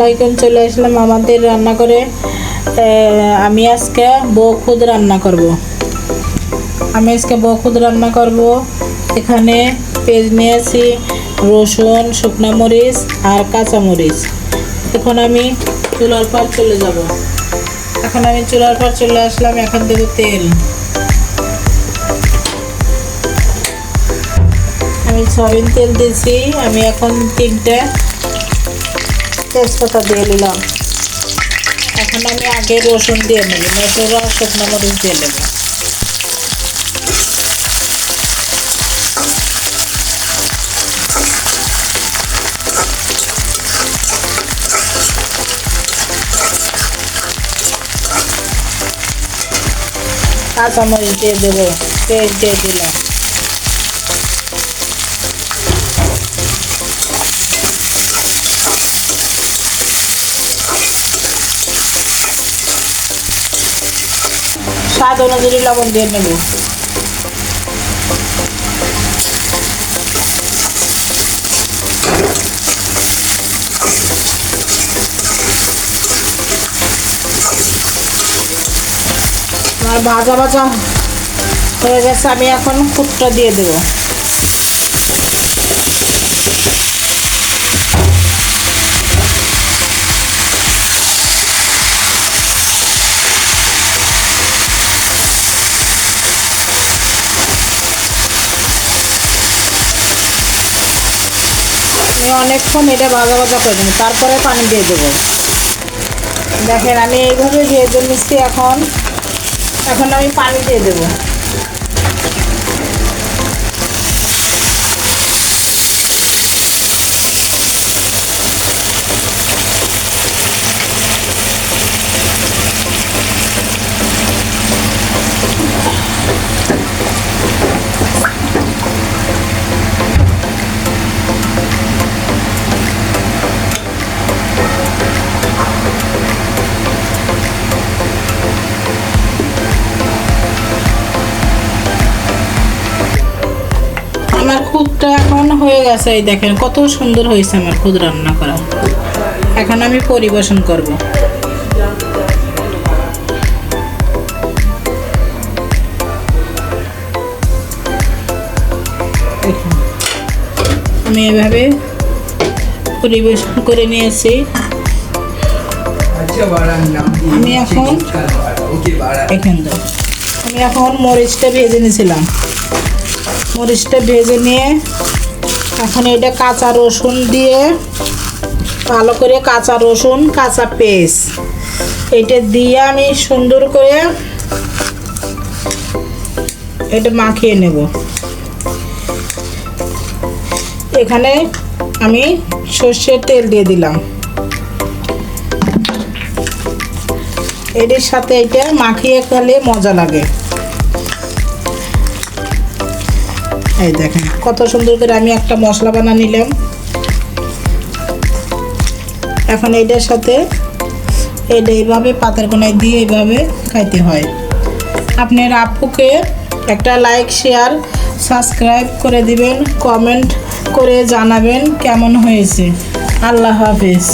এখন চলে আসলাম আমাদের রান্না করে। আমি আজকে বউখুদ রান্না করব। এখানে পেঁয়াজ নিয়েছি, রসুন, শুকনো মরিচ আর কাঁচা মরিচ। এখন আমি চুলার পর চলে যাব। চলে আসলাম। এখন দেব তেল। আমি সয়াবিন তেল দিয়েছি। আমি এখন 3টে তেজপাতা দিয়ে নিলাম। এখন আমি আগে রসুন দিয়ে নেব, মশলা আর শুকনো মরিচ দিয়ে নেব। কাঁচা মরিচ দিয়ে দেবো, পেঁয়াজ দিয়ে দিলাম। স্বাদ অনুযায়ী লবণ দিয়ে নেব। আমার ভাজা হয়ে গেছে। আমি এখন খুদটা দিয়ে দেব। আমি অনেকক্ষণ এটা ভাজা করে দেবো, তারপরে পানি দিয়ে দেবো। দেখেন আমি এইভাবে ভেজে নিচ্ছি। এখন আমি পানি দিয়ে দেবো। আমার খুদটা এখন হয়ে গেছে। এই দেখেন কত সুন্দর হয়েছে আমার খুদ রান্না করা। এখন আমি পরিবেশন করব। আমি এভাবে পরিবেশন করে নিয়েছি। আমি এখন মরিচটা ভেজে নিয়েছিলাম। মরিচটা ভেজে নিয়ে এখন এটা কাঁচা রসুন দিয়ে ভালো করে, কাঁচা রসুন, কাঁচা পেঁয়াজ এটা দিয়ে আমি সুন্দর করে এটা মাখিয়ে নেব। এখানে আমি সর্ষের তেল দিয়ে দিলাম। এটির সাথে এটা মাখিয়ে খেলে মজা লাগে। এই দেখেন কত সুন্দর করে আমি একটা মশলা বানিয়ে নিলাম। এখন এইটার সাথে এটা এইভাবে পাতার কোনায় দিয়ে এইভাবে খাইতে হয়। আপনার আপুকে একটা লাইক, শেয়ার, সাবস্ক্রাইব করে দিবেন, কমেন্ট করে জানাবেন কেমন হয়েছে। আল্লাহ হাফেজ।